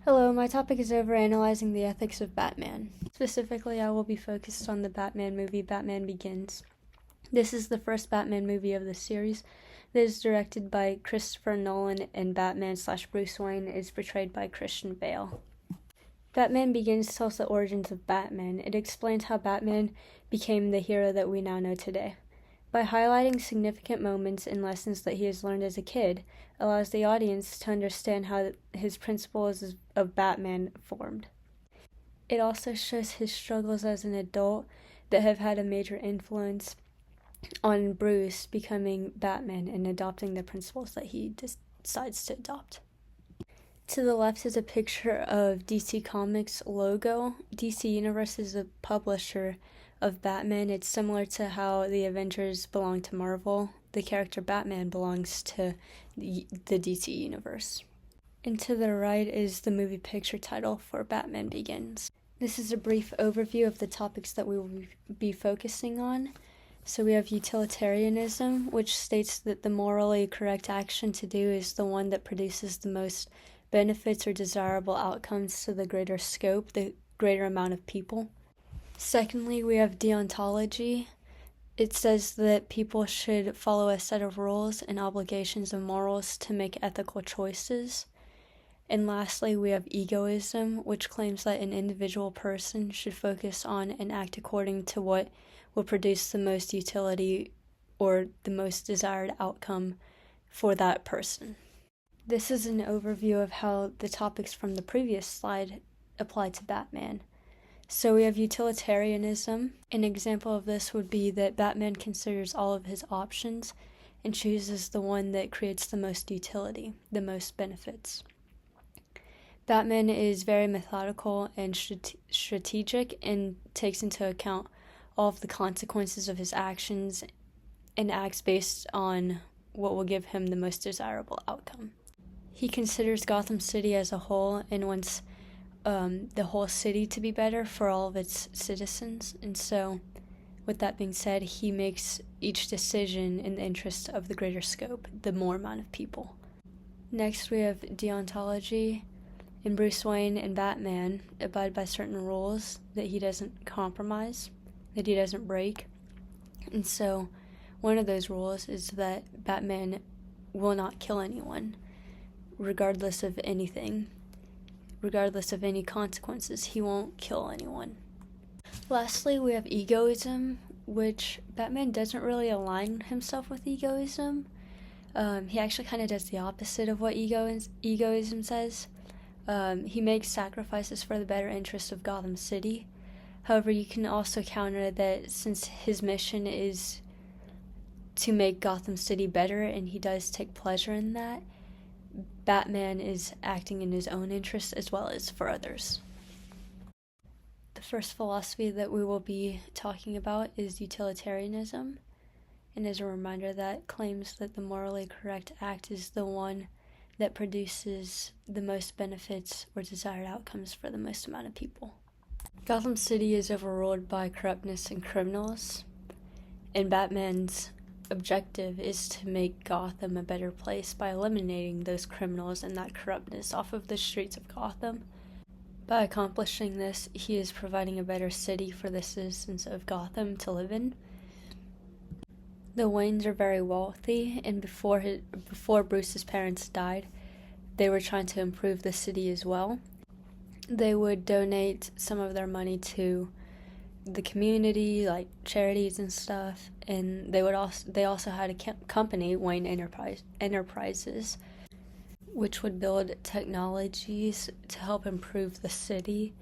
Hello, my topic is overanalyzing the ethics of Batman. Specifically, I will be focused on the Batman movie Batman Begins. This is the first Batman movie of the series that is directed by Christopher Nolan, and Batman/Bruce Wayne is portrayed by Christian Bale. Batman Begins tells the origins of Batman. It explains how Batman became the hero that we now know today. By highlighting significant moments and lessons that he has learned as a kid, allows the audience to understand how his principles of Batman formed. It also shows his struggles as an adult that have had a major influence on Bruce becoming Batman and adopting the principles that he decides to adopt. To the left is a picture of DC Comics logo. DC Universe is a publisher of Batman. It's similar to how the Avengers belong to Marvel. The character Batman belongs to the DC Universe. And to the right is the movie picture title for Batman Begins. This is a brief overview of the topics that we will be focusing on. So we have utilitarianism, which states that the morally correct action to do is the one that produces the most benefits or desirable outcomes to the greater scope, the greater amount of people. Secondly, we have deontology. It says that people should follow a set of rules and obligations and morals to make ethical choices. And lastly, we have egoism, which claims that an individual person should focus on and act according to what will produce the most utility or the most desired outcome for that person. This is an overview of how the topics from the previous slide apply to Batman. So we have utilitarianism. An example of this would be that Batman considers all of his options and chooses the one that creates the most utility, the most benefits. Batman is very methodical and strategic and takes into account all of the consequences of his actions and acts based on what will give him the most desirable outcome. He considers Gotham City as a whole and wants the whole city to be better for all of its citizens. And so, with that being said, he makes each decision in the interest of the greater scope, the more amount of people. Next, we have deontology. And Bruce Wayne and Batman abide by certain rules that he doesn't compromise, that he doesn't break. And so, one of those rules is that Batman will not kill anyone, regardless of anything. Regardless of any consequences, he won't kill anyone. Lastly, we have egoism, which Batman doesn't really align himself with egoism. He actually kind of does the opposite of what egoism says. He makes sacrifices for the better interest of Gotham City. However, you can also counter that since his mission is to make Gotham City better, and he does take pleasure in that, Batman is acting in his own interest as well as for others. The first philosophy that we will be talking about is utilitarianism, and as a reminder, that claims that the morally correct act is the one that produces the most benefits or desired outcomes for the most amount of people. Gotham City is overruled by corruptness and criminals, and Batman's objective is to make Gotham a better place by eliminating those criminals and that corruptness off of the streets of Gotham. By accomplishing this, he is providing a better city for the citizens of Gotham to live in. The Waynes are very wealthy, and before Bruce's parents died, they were trying to improve the city as well. They would donate some of their money to the community, like charities and stuff, and they also had a company, Wayne Enterprises, which would build technologies to help improve the city,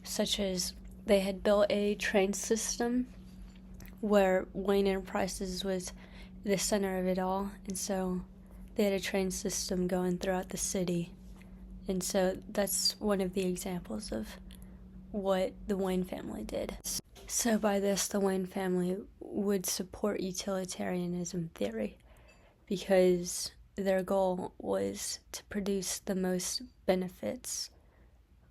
such as they had built a train system where Wayne Enterprises was the center of it all, and so they had a train system going throughout the city. And so that's one of the examples of what the Wayne family did. So by this, the Wayne family would support utilitarianism theory because their goal was to produce the most benefits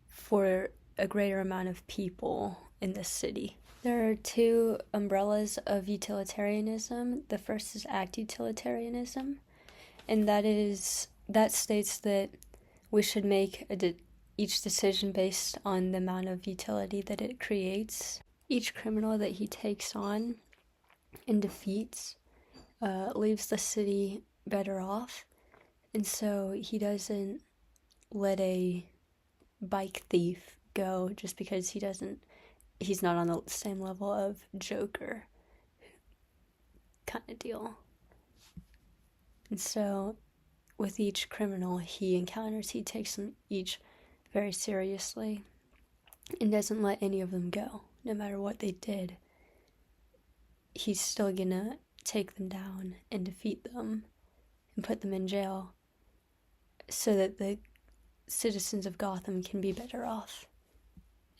for a greater amount of people in the city. There are two umbrellas of utilitarianism. The first is act utilitarianism, and that states that we should make each decision based on the amount of utility that it creates. Each criminal that he takes on and defeats leaves the city better off, and so he doesn't let a bike thief go just because he's not on the same level of Joker kind of deal. And so with each criminal he encounters, he takes them each very seriously and doesn't let any of them go. No matter what they did, he's still gonna take them down and defeat them and put them in jail so that the citizens of Gotham can be better off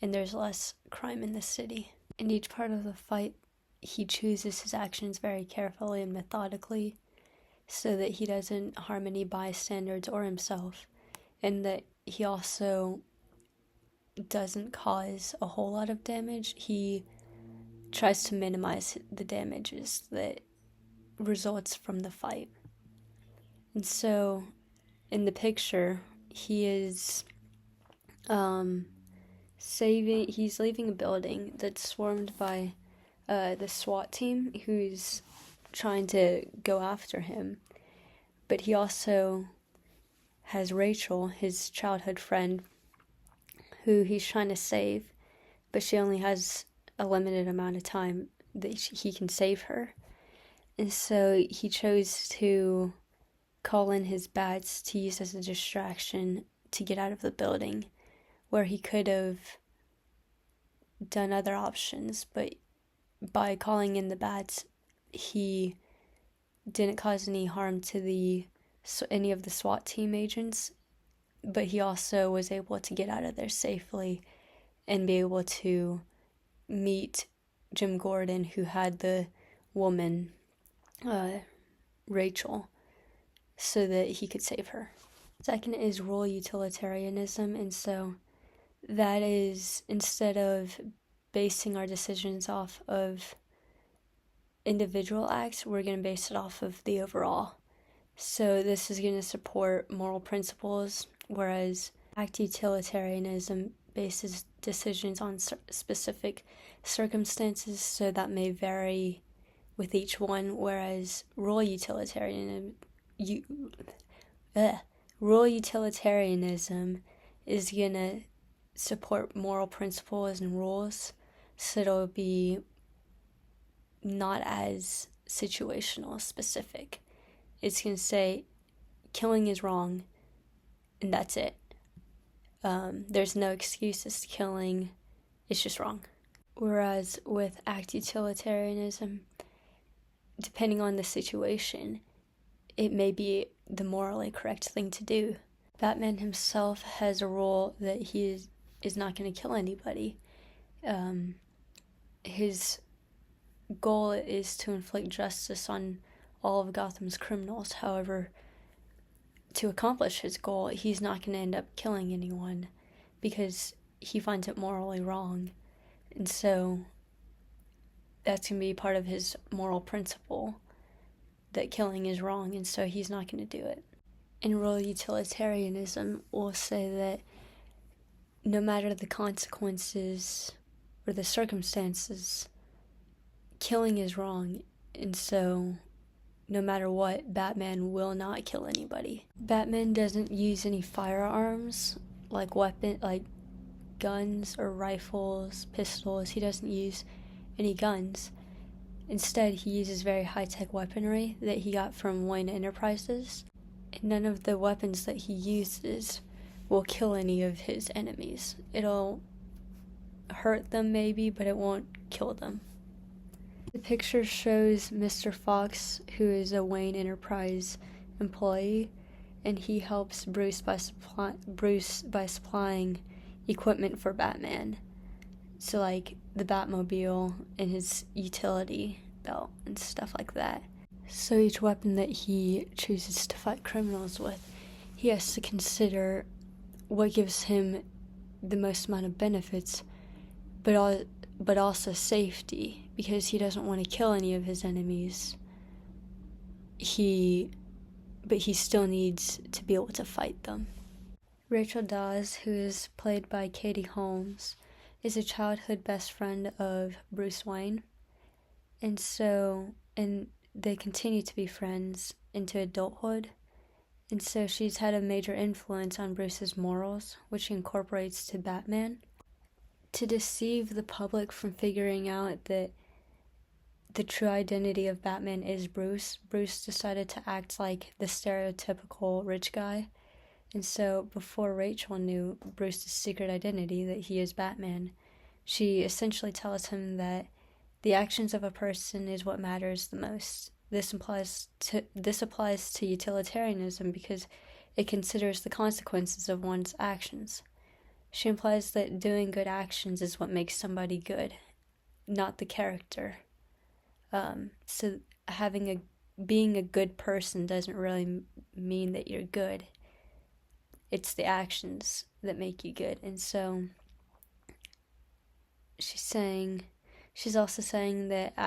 and there's less crime in the city. In each part of the fight, he chooses his actions very carefully and methodically so that he doesn't harm any bystanders or himself, and that he also doesn't cause a whole lot of damage. He tries to minimize the damages that results from the fight. And so in the picture, he is he's leaving a building that's swarmed by the SWAT team who's trying to go after him. But he also has Rachel, his childhood friend, who he's trying to save, but she only has a limited amount of time that he can save her. And so he chose to call in his bats to use as a distraction to get out of the building, where he could have done other options, but by calling in the bats, he didn't cause any harm to any of the SWAT team agents, but he also was able to get out of there safely and be able to meet Jim Gordon, who had the woman, Rachel, so that he could save her. Second is rule utilitarianism, and so that is, instead of basing our decisions off of individual acts, we're going to base it off of the overall. So this is going to support moral principles, whereas act utilitarianism bases decisions on specific circumstances, so that may vary with each one, whereas rule utilitarianism is going to support moral principles and rules, so it'll be not as situational specific. It's going to say killing is wrong, and that's it. There's no excuses to killing, it's just wrong. Whereas with act utilitarianism, depending on the situation, it may be the morally correct thing to do. Batman himself has a rule that he is not going to kill anybody. His goal is to inflict justice on all of Gotham's criminals. However, to accomplish his goal, he's not going to end up killing anyone because he finds it morally wrong. And so that's going to be part of his moral principle, that killing is wrong, and so he's not going to do it. And rule utilitarianism will say that no matter the consequences or the circumstances, killing is wrong, and so no matter what, Batman will not kill anybody. Batman doesn't use any firearms, like guns or rifles, pistols. He doesn't use any guns. Instead, he uses very high-tech weaponry that he got from Wayne Enterprises. And none of the weapons that he uses will kill any of his enemies. It'll hurt them maybe, but it won't kill them. The picture shows Mr. Fox, who is a Wayne Enterprise employee, and he helps Bruce by supplying equipment for Batman. So like the Batmobile and his utility belt and stuff like that. So each weapon that he chooses to fight criminals with, he has to consider what gives him the most amount of benefits, but also safety, because he doesn't want to kill any of his enemies. But he still needs to be able to fight them. Rachel Dawes, who is played by Katie Holmes, is a childhood best friend of Bruce Wayne. And they continue to be friends into adulthood. And so she's had a major influence on Bruce's morals, which she incorporates to Batman. To deceive the public from figuring out that the true identity of Batman is Bruce decided to act like the stereotypical rich guy. And so before Rachel knew Bruce's secret identity, that he is Batman, she essentially tells him that the actions of a person is what matters the most. This applies to utilitarianism because it considers the consequences of one's actions. She implies that doing good actions is what makes somebody good, not the character. So being a good person doesn't really mean that you're good. It's the actions that make you good. And so she's also saying that the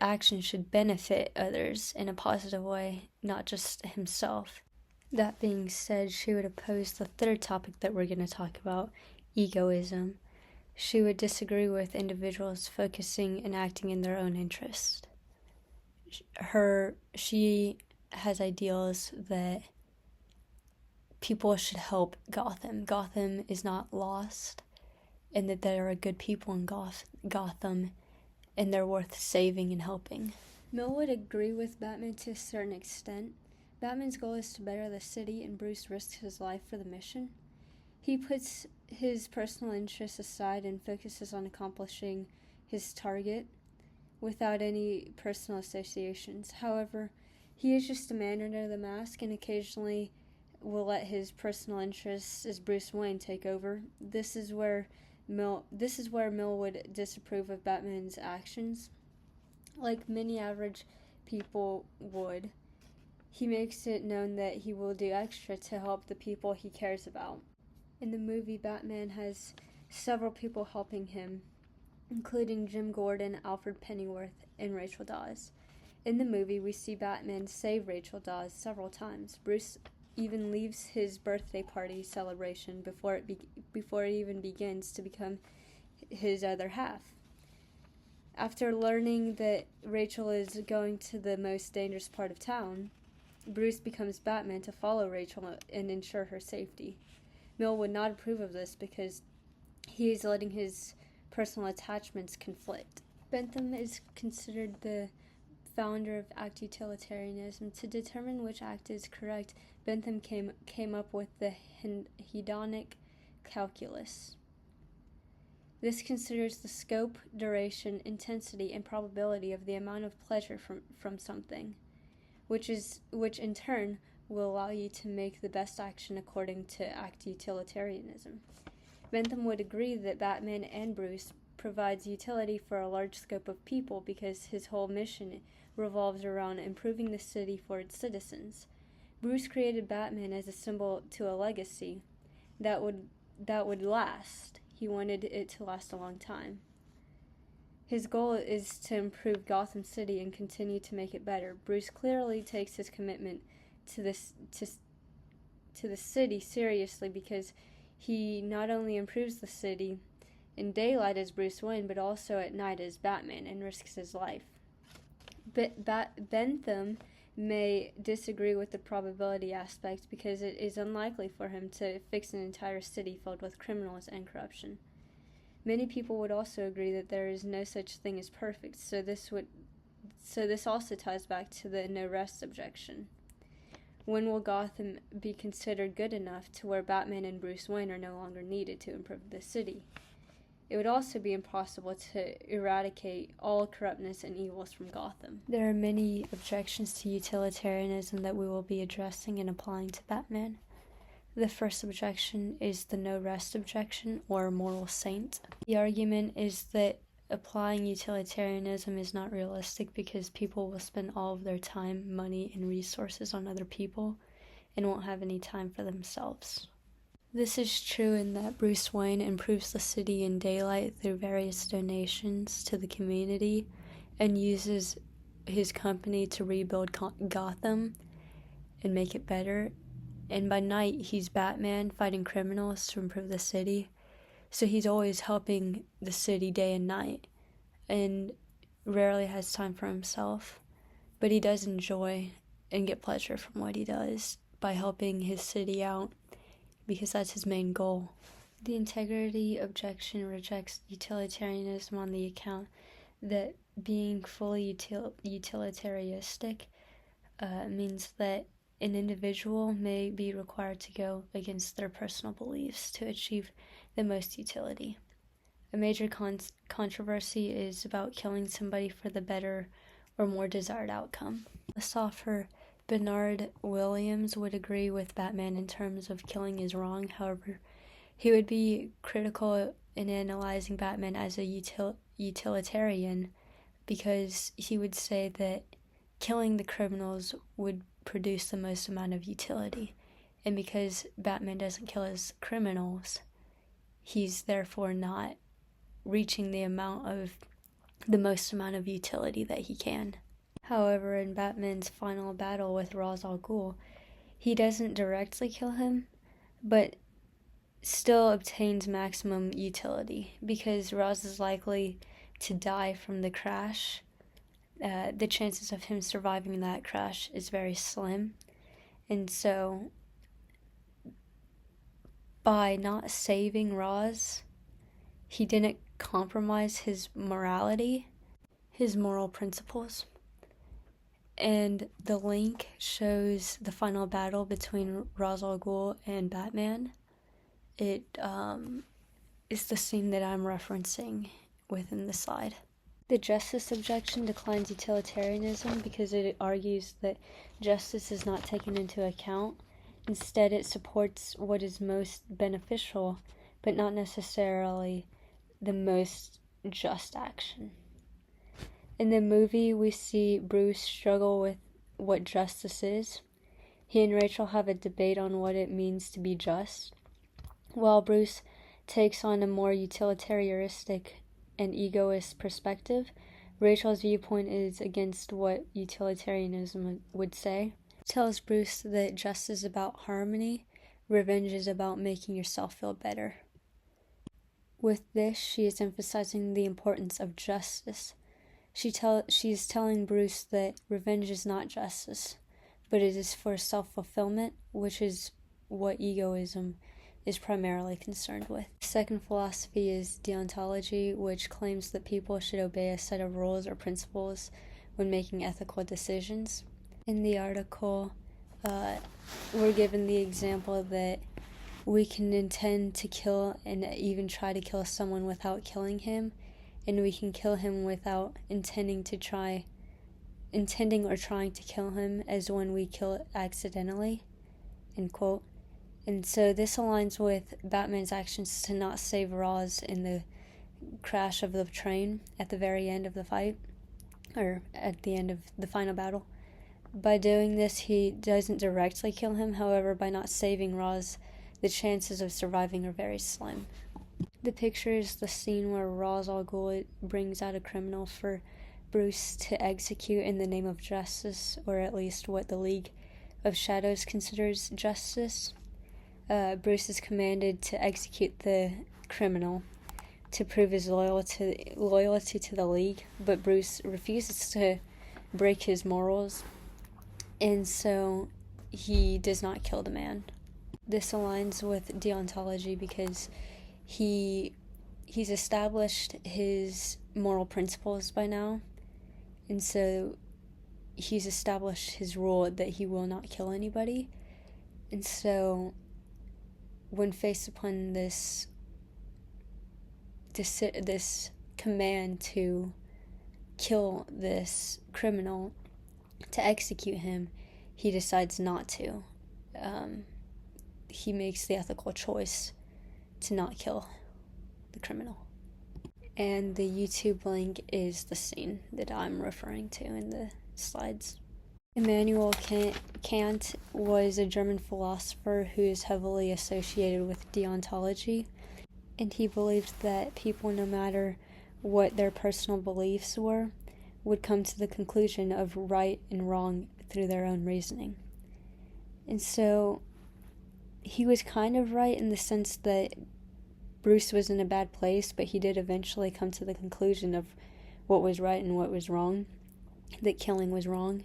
action should benefit others in a positive way, not just himself. That being said, she would oppose the third topic that we're going to talk about, egoism. She would disagree with individuals focusing and acting in their own interest. She has ideals that people should help Gotham. Gotham is not lost, and that there are good people in Gotham, and they're worth saving and helping. Mill would agree with Batman to a certain extent. Batman's goal is to better the city, and Bruce risks his life for the mission. He puts his personal interests aside and focuses on accomplishing his target without any personal associations. However, he is just a man under the mask and occasionally will let his personal interests as Bruce Wayne take over. This is where Mill would disapprove of Batman's actions. Like many average people would, he makes it known that he will do extra to help the people he cares about. In the movie, Batman has several people helping him, including Jim Gordon, Alfred Pennyworth, and Rachel Dawes. In the movie, we see Batman save Rachel Dawes several times. Bruce even leaves his birthday party celebration before it even begins to become his other half. After learning that Rachel is going to the most dangerous part of town, Bruce becomes Batman to follow Rachel and ensure her safety. Mill would not approve of this because he is letting his personal attachments conflict. Bentham is considered the founder of act utilitarianism. To determine which act is correct, Bentham came up with the hedonic calculus. This considers the scope, duration, intensity, and probability of the amount of pleasure from something, which in turn will allow you to make the best action according to act utilitarianism. Bentham would agree that Batman and Bruce provides utility for a large scope of people because his whole mission revolves around improving the city for its citizens. Bruce created Batman as a symbol to a legacy that would last. He wanted it to last a long time. His goal is to improve Gotham City and continue to make it better. Bruce clearly takes his commitment to the city seriously because he not only improves the city in daylight as Bruce Wayne, but also at night as Batman, and risks his life. Bentham may disagree with the probability aspect because it is unlikely for him to fix an entire city filled with criminals and corruption. Many people would also agree that there is no such thing as perfect, so this also ties back to the no rest objection. When will Gotham be considered good enough to where Batman and Bruce Wayne are no longer needed to improve the city? It would also be impossible to eradicate all corruptness and evils from Gotham. There are many objections to utilitarianism that we will be addressing and applying to Batman. The first objection is the no rest objection, or moral saint. The argument is that applying utilitarianism is not realistic because people will spend all of their time, money, and resources on other people and won't have any time for themselves. This is true in that Bruce Wayne improves the city in daylight through various donations to the community and uses his company to rebuild Gotham and make it better. and by night he's Batman fighting criminals to improve the city. So he's always helping the city day and night, and rarely has time for himself. But he does enjoy and get pleasure from what he does by helping his city out, because that's his main goal. The integrity objection rejects utilitarianism on the account that being fully utilitaristic means that an individual may be required to go against their personal beliefs to achieve the most utility. A major controversy is about killing somebody for the better or more desired outcome. Philosopher Bernard Williams would agree with Batman in terms of killing is wrong. However, he would be critical in analyzing Batman as a utilitarian, because he would say that killing the criminals would produce the most amount of utility. And because Batman doesn't kill his criminals, he's therefore not reaching the most amount of utility that he can. However, in Batman's final battle with Ra's al Ghul, he doesn't directly kill him, but still obtains maximum utility, because Ra's is likely to die from the crash. The chances of him surviving that crash is very slim, and so by not saving Ra's, he didn't compromise his morality, his moral principles. And the link shows the final battle between Ra's al Ghul and Batman. It is the scene that I'm referencing within the slide. The justice objection declines utilitarianism because it argues that justice is not taken into account. Instead, it supports what is most beneficial, but not necessarily the most just action. In the movie, we see Bruce struggle with what justice is. He and Rachel have a debate on what it means to be just. While Bruce takes on a more utilitarianistic and egoist perspective, Rachel's viewpoint is against what utilitarianism would say. It tells Bruce that justice is about harmony, revenge is about making yourself feel better. With this, she is emphasizing the importance of justice. She is telling Bruce that revenge is not justice, but it is for self-fulfillment, which is what egoism is primarily concerned with. The second philosophy is deontology, which claims that people should obey a set of rules or principles when making ethical decisions. In the article, we're given the example that we can intend to kill and even try to kill someone without killing him, and we can kill him without intending or trying to kill him, as when we kill accidentally, end quote. And so this aligns with Batman's actions to not save Ra's in the crash of the train at the very end of the fight, or at the end of the final battle. By doing this, he doesn't directly kill him. However, by not saving Ra's, the chances of surviving are very slim. The picture is the scene where Ra's al Ghul brings out a criminal for Bruce to execute in the name of justice, or at least what the League of Shadows considers justice. Bruce is commanded to execute the criminal to prove his loyalty to the League, but Bruce refuses to break his morals, and so he does not kill the man. This aligns with deontology because he's established his moral principles by now, and so he's established his rule that he will not kill anybody. And so when faced upon this command to kill this criminal, to execute him, he decides not to. He makes the ethical choice to not kill the criminal. And the YouTube link is the scene that I'm referring to in the slides. Immanuel Kant was a German philosopher who is heavily associated with deontology, and he believed that people, no matter what their personal beliefs were, would come to the conclusion of right and wrong through their own reasoning. And so he was kind of right in the sense that Bruce was in a bad place, but he did eventually come to the conclusion of what was right and what was wrong, that killing was wrong.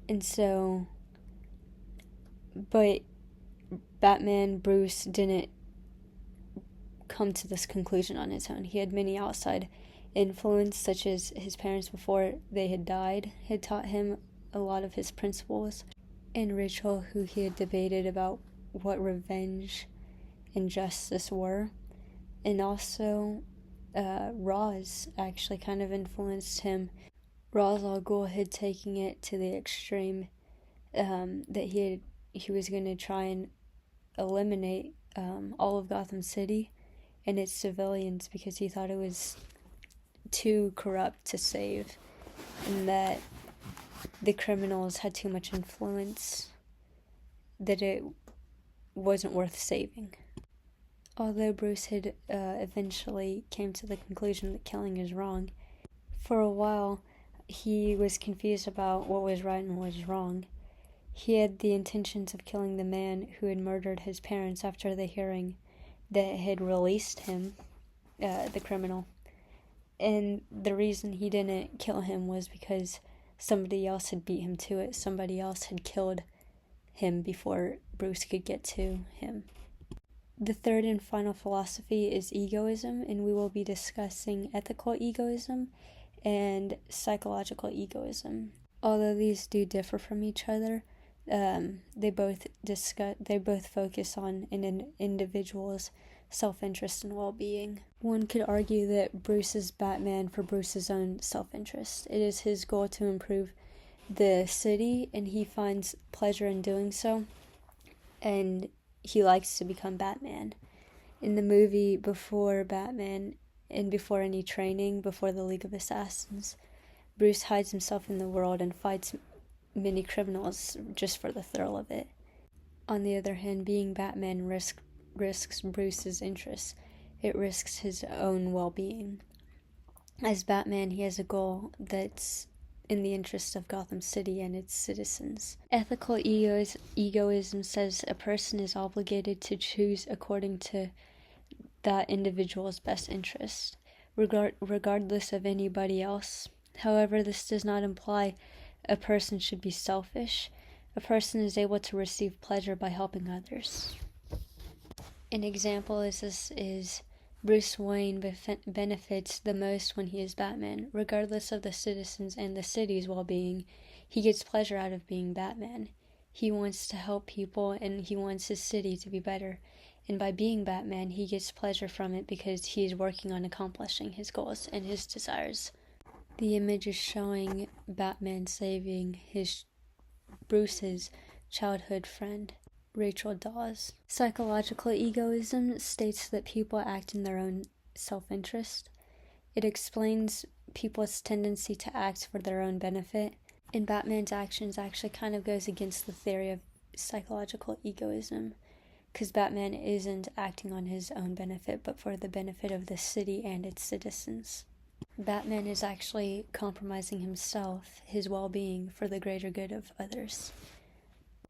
And so, but Bruce didn't come to this conclusion on his own. He had many outside influence, such as his parents before they had died, had taught him a lot of his principles, and Rachel, who he had debated about what revenge and justice were. And also, Roz actually kind of influenced him. Ra's al Ghul had taken it to the extreme that he was going to try and eliminate all of Gotham City and its civilians because he thought it was too corrupt to save, and that the criminals had too much influence, that it wasn't worth saving. Although Bruce had eventually came to the conclusion that killing is wrong, for a while he was confused about what was right and what was wrong. He had the intentions of killing the man who had murdered his parents after the hearing that had released him, the criminal. And the reason he didn't kill him was because somebody else had beat him to it. Somebody else had killed him before Bruce could get to him. The third and final philosophy is egoism, and we will be discussing ethical egoism and psychological egoism. Although these do differ from each other, they both focus on an individual's self-interest and well-being. One could argue that Bruce is Batman for Bruce's own self-interest. It is his goal to improve the city, and he finds pleasure in doing so, and he likes to become Batman. In the movie, before Batman and before any training, before the League of Assassins, Bruce hides himself in the world and fights many criminals just for the thrill of it. On the other hand, being Batman risks Bruce's interests. It risks his own well-being. As Batman, he has a goal that's in the interest of Gotham City and its citizens. Ethical egoism says a person is obligated to choose according to that individual's best interest, regardless of anybody else. However, this does not imply a person should be selfish. A person is able to receive pleasure by helping others. An example is Bruce Wayne benefits the most when he is Batman. Regardless of the citizens and the city's well-being, he gets pleasure out of being Batman. He wants to help people, and he wants his city to be better. And by being Batman, he gets pleasure from it because he is working on accomplishing his goals and his desires. The image is showing Batman saving Bruce's childhood friend, Rachel Dawes. Psychological egoism states that people act in their own self-interest. It explains people's tendency to act for their own benefit, and Batman's actions actually kind of goes against the theory of psychological egoism, because Batman isn't acting on his own benefit, but for the benefit of the city and its citizens. Batman is actually compromising himself, his well-being, for the greater good of others.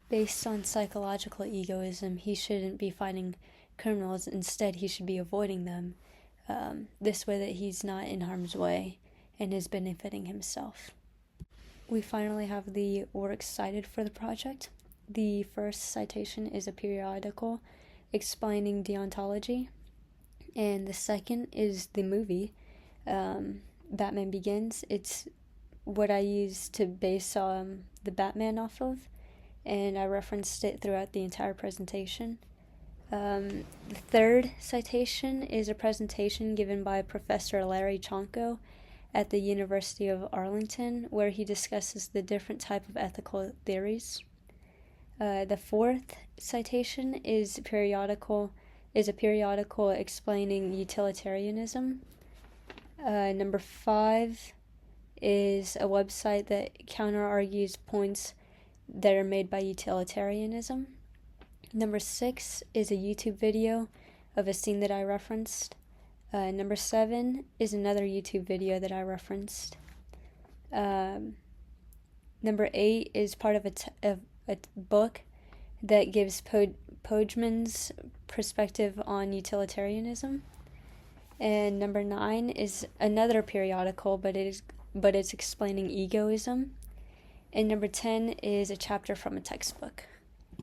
Based on psychological egoism, he shouldn't be fighting criminals. Instead, he should be avoiding them, this way that he's not in harm's way and is benefiting himself. We finally have the works cited for the project. The first citation is a periodical explaining deontology, and the second is the movie, Batman Begins. It's what I used to base the Batman off of, and I referenced it throughout the entire presentation. The third citation is a presentation given by Professor Larry Chonko at the University of Arlington, where he discusses the different type of ethical theories. The fourth citation is a periodical explaining utilitarianism. Number 5 is a website that counter-argues points that are made by utilitarianism. Number 6 is a YouTube video of a scene that I referenced. Number 7 is another YouTube video that I referenced. Number 8 is part of a book that gives Pojman's perspective on utilitarianism. And number 9 is another periodical, but it's explaining egoism. And number 10 is a chapter from a textbook.